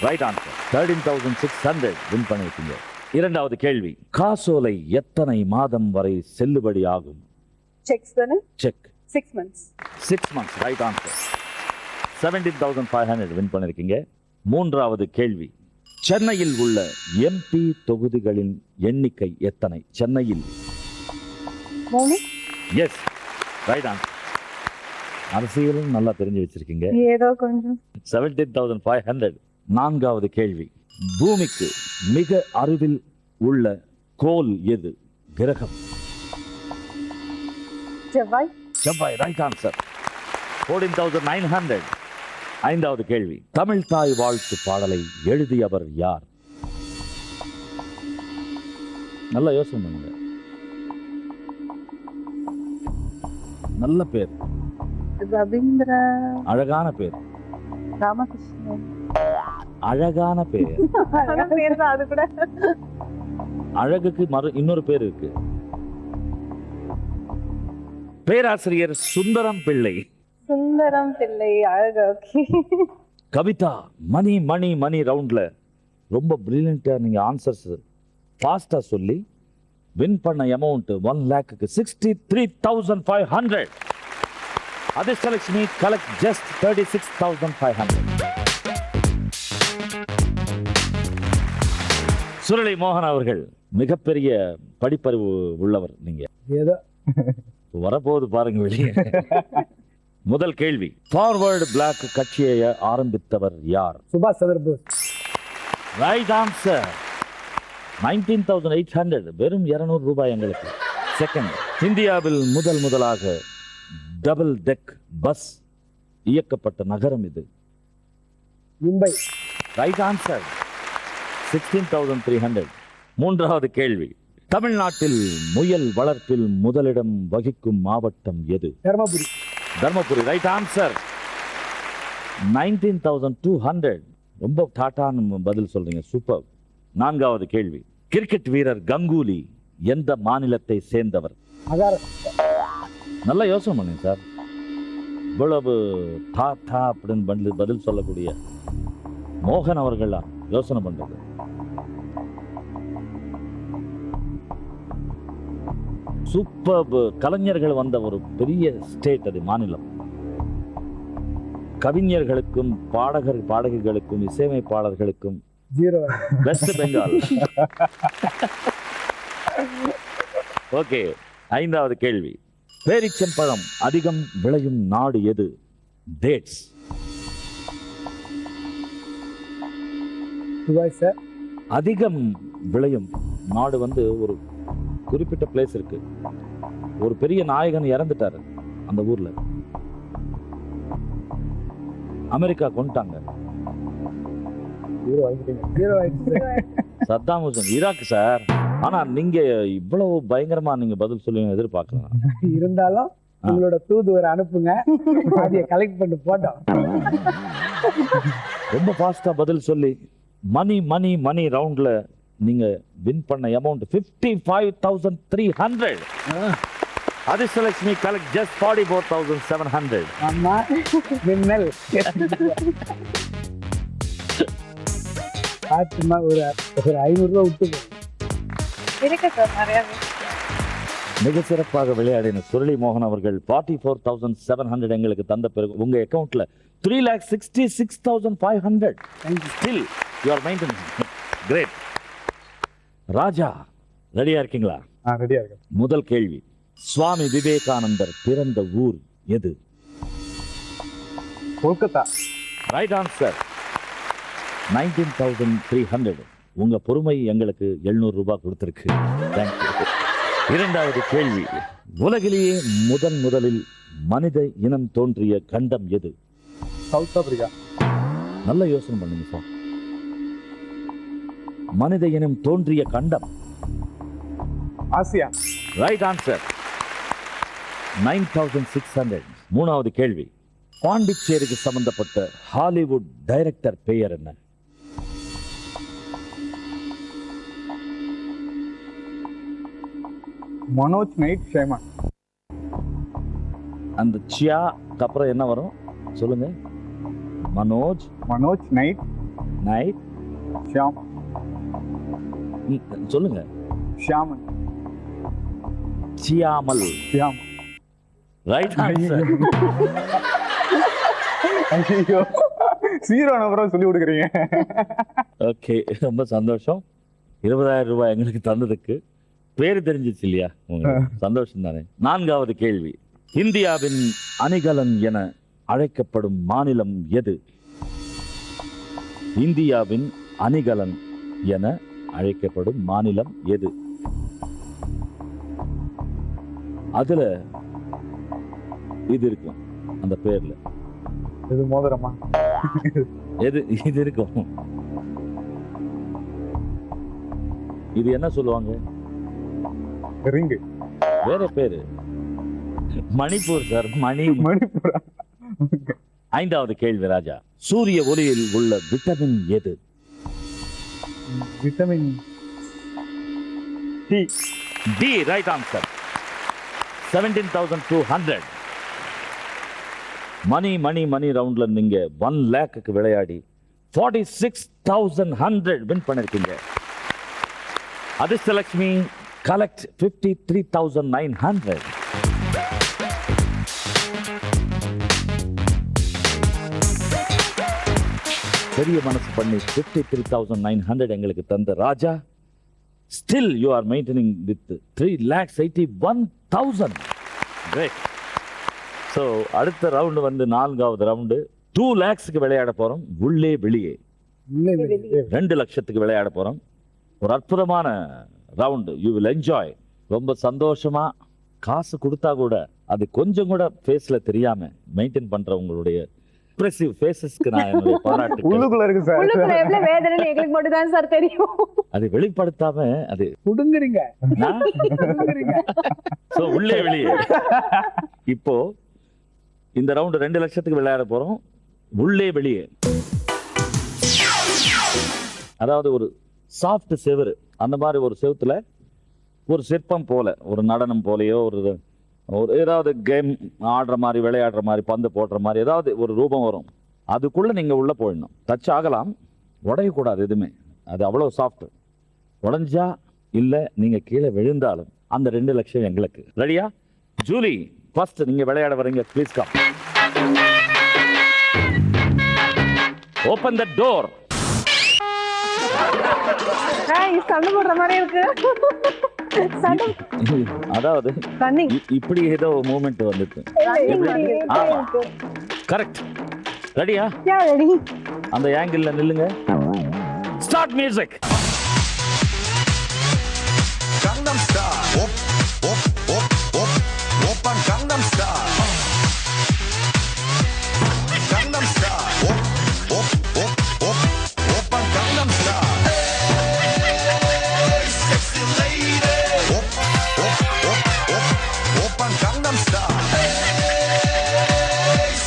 Speaker 2: Right answer. 13,600 வின் பண்ணிருக்கீங்க. இரண்டாவது கேள்வி, காசோலை எத்தனை மாதம் வரை செல்லுபடி ஆகும்?
Speaker 4: செக்ஸ் தானே?
Speaker 2: Check
Speaker 4: 6 months.
Speaker 2: 6 months. Right answer. 17,500 win பண்ணிருக்கீங்க. மூன்றாவது கேள்வி, சென்னையில் உள்ள எம்பி தொகுதிகளின் எண்ணிக்கை எத்தனை? சென்னையில்
Speaker 4: 3.
Speaker 2: Yes, right answer. அரசியலும் நல்லா தெரிஞ்சு வச்சிருக்கீங்க.
Speaker 4: ஏதோ கொஞ்சம்.
Speaker 2: 17,500. நான்காவது கேள்வி, பூமிக்கு மிக அருகில் உள்ள கோள் எது? கிரகம்.
Speaker 4: செவ்வாய்.
Speaker 2: செவ்வாய், ரைட் ஆன்சர். 14,900. ஐந்தாவது கேள்வி, தமிழ் தாய் வாழ்த்து பாடலை எழுதியவர் யார்? நல்ல யோசனை பண்ணுங்க. நல்ல பேர்,
Speaker 4: ரவீந்திர
Speaker 2: அழகான பேர்,
Speaker 4: ராமகிருஷ்ணன்.
Speaker 2: அழகான பேர்.
Speaker 4: பேர் தான் அது கூட.
Speaker 2: அழகுக்கு இன்னொரு பேர் இருக்கு. பேராசிரியர் சுந்தரம் பிள்ளை.
Speaker 4: சுந்தரம் பிள்ளை. அழகு. ஓகே.
Speaker 2: கவிதா, மணி மணி மணி ரவுண்ட்ல ரொம்ப பிரில்லியண்டா நீங்க ஆன்சர்ஸ் ஃபாஸ்டா சொல்லி வின் பண்ண அமௌண்ட் 1 lakhக்கு 63,500. Adhirshtalakshmi collect just 36,500. சுரளி மோகன் அவர்கள் மிகப்பெரிய படிப்பறிவு உள்ளவர். நீங்க
Speaker 5: ஏதோ
Speaker 2: வரப்போது பாருங்க வெளியே. முதல் கேள்வி, ஃபார்வர்டு பிளாக் கட்சியை ஆரம்பித்தவர் யார்?
Speaker 5: சுபாஷ் சந்திர போஸ்.
Speaker 2: Right answer. 19,800, வெறும் 200 ரூபாய் எங்களுக்கு. செகண்ட், இந்தியாவில் முதலாக டபுள் டெக் பஸ் இயக்கப்பட்ட நகரம் இது?
Speaker 5: மும்பை.
Speaker 2: Right answer. 16,300. மூன்றாவது கேள்வி, தமிழ்நாட்டில் முயல் வளர்ப்பில் முதலிடம் வகிக்கும் மாவட்டம் எது?
Speaker 5: தர்மபுரி.
Speaker 2: Dharmapuri, right answer. 19,200. ரொம்ப டாட்டான்னு பதில் சொல்றீங்க, சூப்பர். நான்காவது கேள்வி, கிரிக்கெட் வீரர் கங்குலி எந்த மாநிலத்தை சேர்ந்தவர்?
Speaker 5: மகாராஷ்டிரா.
Speaker 2: நல்ல யோசனை பண்ணுங்க சார். இவ்வளவு டாட்டா அப்படின்னு பதில் சொல்லக்கூடிய மோகன் அவர்களா யோசனை பண்றது? சூப்பர். கலைஞர்கள் வந்த ஒரு பெரிய ஸ்டேட் அது, மாநிலம். கவிஞர்களுக்கும் பாடகர்களுக்கும் இசையமைப்பாளர்களுக்கும்
Speaker 5: 0.
Speaker 2: வெஸ்ட் பெங்கால். ஓகே. ஐந்தாவது கேள்வி, பேரிச்சம்பழம் அதிகம் விளையும் நாடு எது? டேட்ஸ்.
Speaker 5: Dubai sir.
Speaker 2: அதிகம் விளையும் நாடு ஒரு குறிப்பிட்ட பிளேஸ் இருக்கு. ஒரு பெரிய நாயகன் இறந்துட்டாரு அந்த ஊர்ல. அமெரிக்கா கொண்டுட்டாங்க.
Speaker 5: 0 ஆயிடுச்சு.
Speaker 2: சத்தாம் ஹுசேன். Iraq sir. ஆனா நீங்க இவ்வளவு பயங்கரமா நீங்க பதில் சொல்லி எதிர்பார்க்கலாம்.
Speaker 5: இருந்தாலும் உங்களோட தூதுவரை அனுப்புங்க, அதைய கலெக்ட் பண்ணி போட்டோம்.
Speaker 2: ரொம்ப ஃபாஸ்டா பதில் சொல்லி மணி மணி மணி ரவுண்ட்ல நீங்க வின் பண்ண அமௌண்ட் 55,300. Adhirshtalakshmi collect just 44,700.
Speaker 5: ஆமா, மின்னல். பாத்துமா ஒரு 500 ரூபாய் விட்டு
Speaker 4: இருக்கு சார் நிறைய.
Speaker 2: மிக சிறப்பாக விளையாடின சுரளி மோகன் அவர்கள் 44,700 எங்களுக்கு தந்த பிறகு உங்க அக்கவுண்ட்ல 3,66,500. Still you are maintaining. Great. Raja, ரெடியா இருக்கீங்களா?
Speaker 3: ரெடியா இருக்கு.
Speaker 2: முதல் கேள்வி, சுவாமி விவேகானந்தர் பிறந்த ஊர் எது?
Speaker 3: கொல்கத்தா.
Speaker 2: Right answer. 19,300. உங்க பொறுமை எங்களுக்கு 700 ரூபாய் கொடுத்திருக்கு. தேங்க்யூ. இரண்டாவது கேள்வி, உலகிலேயே முதலில் மனித இனம் தோன்றிய கண்டம் எது?
Speaker 3: South Africa.
Speaker 2: நல்ல யோசனை பண்ணுங்க சார். மனித இனம் தோன்றிய கண்டம்?
Speaker 3: ஆசியா.
Speaker 2: Right answer. 9,600. மூணாவது கேள்வி, பாண்டிச்சேரிக்கு சம்பந்தப்பட்ட ஹாலிவுட் டைரக்டர் பெயர் என்ன?
Speaker 3: மனோஜ் நைட் ஷேமான்.
Speaker 2: அந்த சியாக்கு அப்புறம் என்ன வரும் சொல்லுங்க? மனோஜ்
Speaker 3: நைட் ஷியாம்.
Speaker 2: சொல்லுங்க.
Speaker 3: ஷியாமன்.
Speaker 2: சியாமல்.
Speaker 3: ஷியாம்.
Speaker 2: Right answer.
Speaker 3: ஐயோ, சீரோ நம்பரும் சொல்லி கொடுக்குறீங்க.
Speaker 2: ஓகே, ரொம்ப சந்தோஷம். 20,000 ரூபாய் எங்களுக்கு தந்ததுக்கு. பேரு தெரிஞ்சிச்சு இல்லையா உங்களுக்கு? சந்தோஷம் தானே. 4வது கேள்வி. இந்தியாவின் அணிகலன் என அழைக்கப்படும் மாநிலம் எது? இந்தியாவின் அணிகலன் என அழைக்கப்படும் மாநிலம் எது? அதுல இது இருக்கும் அந்த பேர்ல.
Speaker 3: இது மோதிரமா?
Speaker 2: எது இது இருக்கும்? இது என்ன சொல்லுவாங்க?
Speaker 3: ரிங்கு.
Speaker 2: வேற பேரு. மணிப்பூர் சார்.
Speaker 3: மணிப்புரா.
Speaker 2: 5வது கேள்வி ராஜா. சூரிய ஒளியில் உள்ள விட்டமின் எது?
Speaker 3: Vitamin D.
Speaker 2: D. Right answer. 17,200. Money ரவுண்ட்ல நீங்க 1 லேக்கு விளையாடி 46,100 வின் பண்ணிருக்கீங்க. அதிர்ஷ்டலட்சுமி கலெக்ட் 53,900. பெரிய மனசு பண்ணி 53,900 எங்களுக்கு தந்த Raja, still you are maintaining with 3,81,000. Great. So அடுத்த ரவுண்ட் வந்து 4வது ரவுண்டு 2 lakhsக்கு விளையாட போறோம். உள்ளே வெளியே 2 லட்சத்துக்கு விளையாட போறோம். ஒரு அற்புதமான ரவுண்டு. You will enjoy. ரொம்ப சந்தோஷமா காசு கொடுத்தா கூட அது கொஞ்சம் கூட ஃபேஸ்ல தெரியாம மெயின்டைன் பண்ற உங்களுடைய எக்ஸ்பிரசிவ் ஃபேஸஸ்க்கு நான் என்னுடைய பாராட்டுக்கள்.
Speaker 3: உள்ளுக்குள்ள இருக்கு சார்.
Speaker 4: உள்ளுக்குள்ள எவ்வளவு வேதனைன்னு எங்களுக்கு மட்டும் தான் சார் தெரியும்.
Speaker 2: அது வெளிப்படுத்தாம அது
Speaker 5: குடுங்குறீங்க.
Speaker 2: சோ உள்ளே வெளியே. இப்போ இந்த ரவுண்ட் 2 லட்சத்துக்கு விளையாட போறோம். உள்ளே வெளியே. அதாவது ஒரு சாஃப்ட் செவரு, அந்த மாதிரி ஒரு செவுத்துல ஒரு சிற்பம் போல, ஒரு நடனம் போலயோ, ஒரு ஏதாவது கேம் ஆடுற மாதிரி, விளையாடுற மாதிரி, பந்து போடுற மாதிரி ஏதாவது ஒரு ரூபம் வரும். அதுக்குள்ள நீங்க உள்ள போயிடணும். டச் ஆகலாம், உடையக்கூடாது எதுவுமே. அது அவ்வளவு சாஃப்ட். உடைஞ்சா இல்ல நீங்க கீழே விழுந்தாலும் அந்த 2 லட்சம் எங்களுக்கு. ரெடியா? ஜூலி ஃபர்ஸ்ட் நீங்க விளையாட வரீங்க. Please come. Open the door.
Speaker 4: சண்டை போடுற மாதிரி இருக்கு.
Speaker 2: அதாவது இப்படி ஏதோ மூமெண்ட் வந்துட்டு. கரெக்ட். ரெடியா? அந்த ஆங்கிள் நில்லுங்க. Start music.
Speaker 6: Gangnam Style. Op, op, op, op, Oppan Gangnam Style. Gangnam Style. Op, op, op, op, Oppan Gangnam Style. Hey, sexy lady. Op, op, op, op, Oppan Gangnam Style. Hey,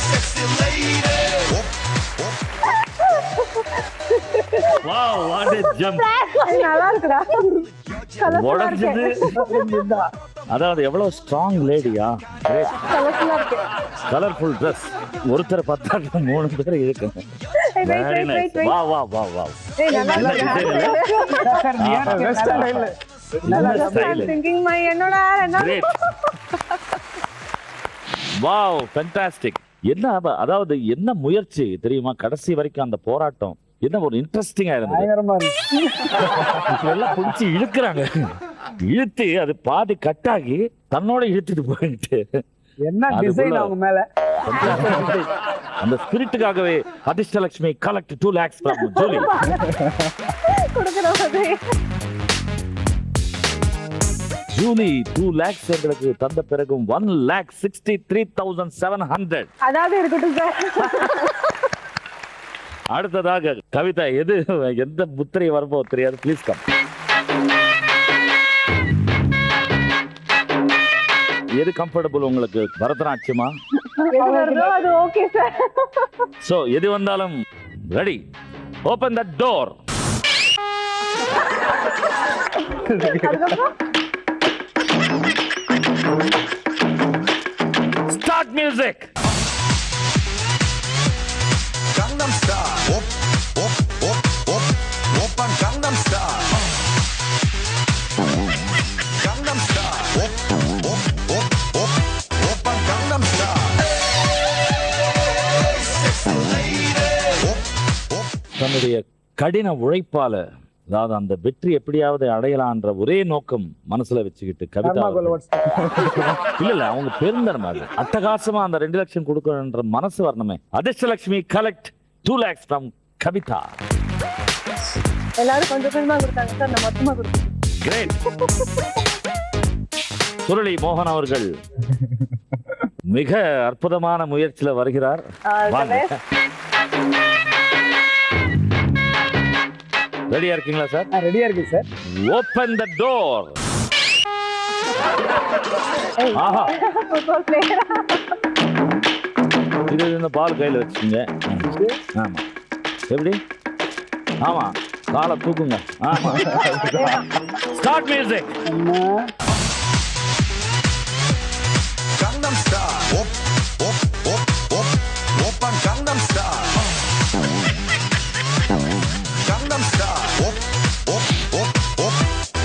Speaker 6: sexy lady. Op, op.
Speaker 2: Wow, what a jump.
Speaker 4: நல்லா இருக்குடா.
Speaker 2: உடைஞ்சது. அதாவது எவ்வளவு strong லேடியா. Colourful dress. ஒருத்தர் 10 3 பேர் இருக்கு. Very nice. வா வா வா வா. Wow, fantastic. என்ன அதாவது என்ன முயற்சி தெரியுமா? கடைசி வரைக்கும் அந்த போராட்டம் என்ன ஒரு இன்ட்ரெஸ்டிங்கா இருந்தது. எல்லாம் பிடிச்சி இழுக்கிறாங்க. இழுத்து அது பாதி கட்டாகி தன்னோட இழுத்துட்டு போயிட்டு
Speaker 5: என்ன டிசைன் அவங்க மேல.
Speaker 2: அந்த ஸ்பிரிட்டுக்காகவே Adhirshtalakshmi collect 2 lakhs from Julie. Julie 2 lakhs எங்களுக்கு தந்த பிறகும் 1,63,700.
Speaker 4: அதாவது இருக்கட்டும் சார்.
Speaker 2: அடுத்ததாக கவிதா, எந்த முத்திரை வரப்போ தெரியாது. Please come. எது கம்ஃபர்டபுள் உங்களுக்கு? பரதநாட்டியமா?
Speaker 4: அது ஓகே சார்.
Speaker 2: சோ எது வந்தாலும் ready. Open the door. Start music.
Speaker 6: Gangnam Style. Op, op, op, op,
Speaker 2: தன்னுடைய கடின உழைப்பால, அதாவது அந்த வெற்றி எப்படியாவது அடையலான்ற ஒரே நோக்கம் மனசுல வச்சுக்கிட்டு கவிதா இல்ல அவங்க பெருந்தனமா அட்டகாசமா அந்த 2 லட்சம் கொடுக்கணுன்ற மனசு வரணுமே. Adhirshtalakshmi collect 2 lakhs from Kavitha.
Speaker 4: எல்லாரும் கொஞ்சம் கொஞ்சமா கொடுத்தாங்க சார், நான் மொத்தமா கொடுத்தேன்.
Speaker 2: கிரேட். சுருளி மோகன் அவர்கள் மிக அற்புதமான முயற்சியில வருகிறார். ரெடியா இருக்கீங்களா சார்?
Speaker 5: ரெடியா இருக்கு சார்.
Speaker 2: Open the door. ஆஹா, இது இந்த பால் கையில வச்சுங்க. ஆமா, எப்படி? ஆமா, காலை தூக்குங்க. ஆமா, start music.
Speaker 6: Gangnam Style. Op, op, op, op. Oppan Gangnam Style. Gangnam Style. Op, op, op, op.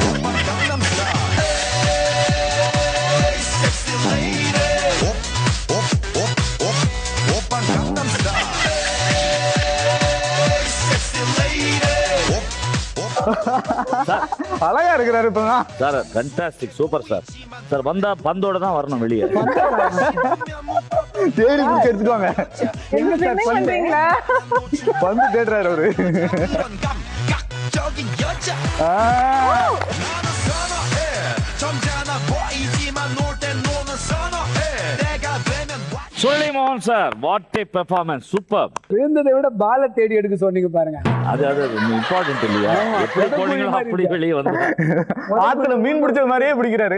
Speaker 6: Oppan Gangnam Style. Hey, sexy lady. Op, op, op, op. Oppan Gangnam Style. Hey, sexy lady. Op, op.
Speaker 3: அழகா இருக்கிறாரு இப்பதான்
Speaker 2: sir. Fantastic, super sir. Sir வந்தா பந்தோட தான் வரணும் வெளியே.
Speaker 3: தேடி பிடிச்சி எடுத்துக்கோங்க.
Speaker 4: என்ன சார் பண்றீங்களா?
Speaker 3: வந்து தேடுறாரு அவரு.
Speaker 6: 저기 여자. 나는 선어해. 점잖아 보이지만 놀 땐 노는 선어해. 내가 되면
Speaker 2: சுருளி மோகன் sir, what a performance, super.
Speaker 5: விழுந்ததை விட பாலை தேடி எடுக்க சொன்னீங்க பாருங்க.
Speaker 2: அது இம்பார்ட்டன்ட் இல்லையா? எப்படி போனீங்களோ அப்படி வெளியே வந்து
Speaker 3: ஆத்துல மீன் பிடிச்ச மாதிரியே பிடிக்கிறாரு.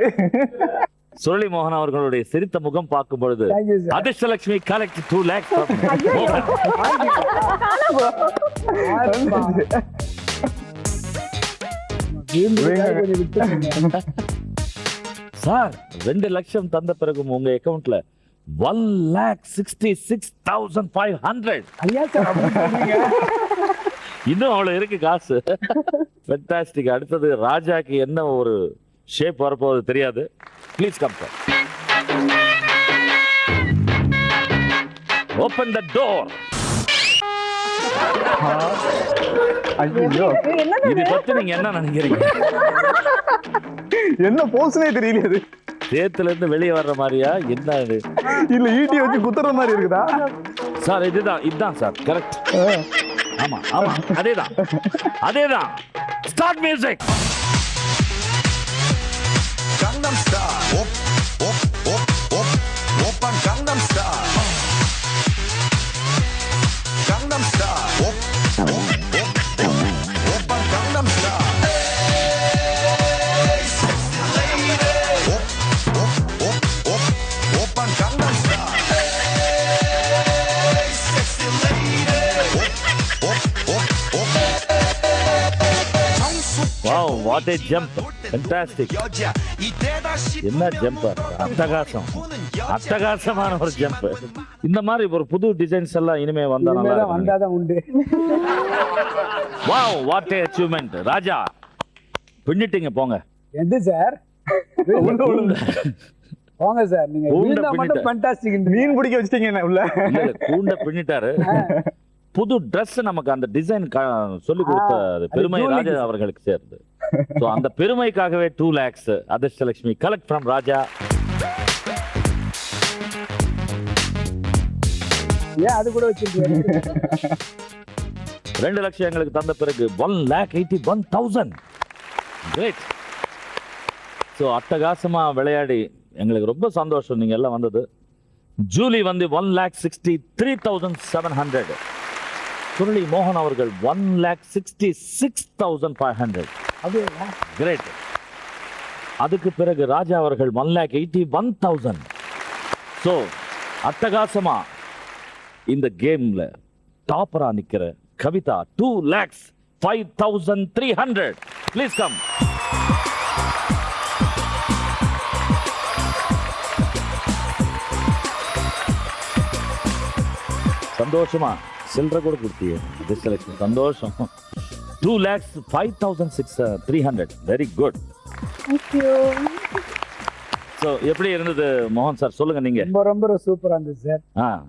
Speaker 2: சுருளி மோகன் அவர்களுடைய சிரித்த முகம் பார்க்கும் பொழுது
Speaker 5: Thank you, sir.
Speaker 2: Adhirshtalakshmi collect 2 lakhs from
Speaker 5: கொஞ்சம் விட்டுருங்க.
Speaker 2: சார் 2 லட்சம் தந்த பிறகு உங்க அக்கவுண்ட்ல 1,66,500.
Speaker 5: ஐயா சார் அப்படி சொல்றீங்க.
Speaker 2: இன்னும் அவ்வளவு இருக்கு காசு. ஃபென்டாஸ்டிக். அடுத்தது ராஜாக்கு என்ன ஒரு ஷேப் வரப்போகுது தெரியாது. Please come sir. Open the door.
Speaker 3: ஐயோ,
Speaker 2: இது பத்தி நீங்க என்ன நினைக்கிறீங்க?
Speaker 3: என்ன போஸ்னே தெரியல. இது
Speaker 2: சேத்துல இருந்து வெளியே வர்ற மாதிரியா என்ன இது?
Speaker 3: இல்ல ஈட்டி வச்சு குத்துற மாதிரி இருக்குதா
Speaker 2: சார்? இதுதான் சார், கரெக்ட். ஆமா ஆமா, அதேதான். Start music.
Speaker 6: Gangnam Style. Op, op, op, op. Oppan Gangnam Style. Gangnam Style. Op, op, op, op. Oppan Gangnam Style. Hey, sexy lady. Op, op, op, op. Oppan Gangnam Style. Hey, sexy lady. Op, op, op, op.
Speaker 2: Wow, what a jump. Fantastic.
Speaker 6: 여자 이때다
Speaker 2: என்ன jumper, அட்டகாசமான ஒரு jump. இந்த மாதிரி ஒரு புது designs எல்லாம் இனிமே வந்தா நல்லா
Speaker 5: இனிமேதான்
Speaker 2: இருக்கும்.
Speaker 5: வந்தாதான் உண்டு.
Speaker 2: Wow, what a achievement. Raja பின்னிட்டீங்க, போங்க.
Speaker 5: எது சார்? போங்க சார். நீங்க
Speaker 2: கூண்ட
Speaker 5: விழுந்தா மட்டும்
Speaker 2: பின்னிட்ட.
Speaker 5: ஃபேண்டாஸ்டிக்.
Speaker 3: மீன் பிடிக்க வச்சிட்டீங்க என்ன உள்ள.
Speaker 2: இல்ல, கூண்ட பின்னிட்டாரு. புது Dress நமக்கு அந்த டிசைன் சொல்லி கொடுத்த பெருமை ராஜா அவர்களுக்கு சேர்ந்து. சோ அந்த பெருமைக்காகவே 2 lakhs அதிர்ஷ்டலட்சுமி கலெக்ட் ஃப்ரம் ராஜா.
Speaker 5: ஏன் அது கூட வச்சிருக்கீங்க?
Speaker 2: 2 லட்சம் எங்களுக்கு தந்த பிறகு 1,81,000. கிரேட். சோ அட்டகாசமா விளையாடி எங்களுக்கு ரொம்ப சந்தோஷம் நீங்க எல்லாம் வந்தது. ஜூலி வந்து 1,63,700. சுருளி மோகன் அவர்கள் 1,66,500.
Speaker 5: அப்படியா?
Speaker 2: கிரேட். அதுக்கு பிறகு ராஜா அவர்கள் 1,81,000. சோ அட்டகாசமா இந்த கேம்ல டாப்பரா நிக்கிற கவிதா 2,05,300. Please come. சந்தோஷமா சில்லற கூட கொடுத்தீங்க அதிர்ஷ்டலட்சுமி. சந்தோஷம். 2,05,300. Very good. சோ எப்படி இருந்தது மோகன் சார், சொல்லுங்க நீங்க.
Speaker 5: ரொம்ப ரொம்ப சூப்பரா இருந்தது சார்.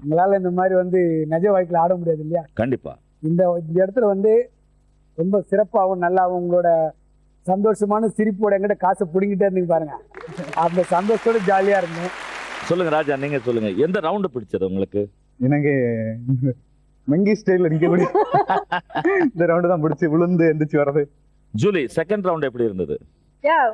Speaker 5: உங்களால இந்த மாதிரி வந்து நிஜ வாழ்க்கையில ஆட முடியாது இல்லையா?
Speaker 2: கண்டிப்பா.
Speaker 5: இந்த இடத்துல வந்து ரொம்ப சிறப்பாகவும் நல்லாவும் உங்களோட சந்தோஷமான சிரிப்போட எங்கிட்ட காசை பிடிங்கிட்டே இருந்தீங்க பாருங்க. அந்த சந்தோஷத்தோட ஜாலியா இருந்தேன்.
Speaker 2: சொல்லுங்க ராஜா, நீங்க சொல்லுங்க, எந்த ரவுண்டு பிடிச்சது உங்களுக்கு?
Speaker 3: எனக்கு மங்கி ஸ்டைல் அடிக்கக்கூடிய இந்த ரவுண்டு தான் பிடிச்சி விழுந்து எந்திரிச்சு வர்றது.
Speaker 2: ஜூலி, செகண்ட் ரவுண்ட் எப்படி இருந்தது?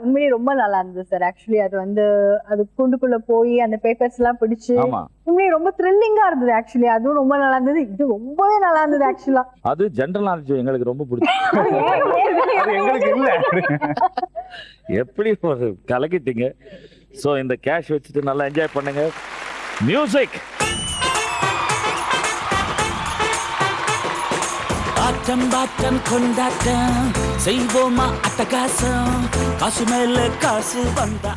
Speaker 4: உண்மையிலேயே ரொம்ப நல்லா இருந்தது சார். ஆக்சுவலி அது வந்து அது குண்டுக்குள்ள போய் அந்த பேப்பர்ஸ் எல்லாம் பிடிச்சு
Speaker 2: ஆமா,
Speaker 4: உண்மையிலேயே ரொம்ப த்ரில்லிங்கா இருந்தது. ஆக்சுவலி அதுவும் ரொம்ப நல்லா இருந்தது, இது ரொம்பவே நல்லா இருந்தது ஆக்சுவலா.
Speaker 2: அது ஜெனரல் நாலேஜ் எங்களுக்கு ரொம்ப பிடிச்சது.
Speaker 3: அது எங்களுக்கு இல்ல.
Speaker 2: எப்படி ஒரு கலக்கிட்டீங்க. சோ இந்த கேஷ் வச்சுட்டு நல்லா என்ஜாய் பண்ணுங்க. மியூசிக்.
Speaker 1: ஆட்டம் பாட்டம் கொண்டாட்டம் செய்வோமா அட்டகாசம், காசு மேல காசு வந்தா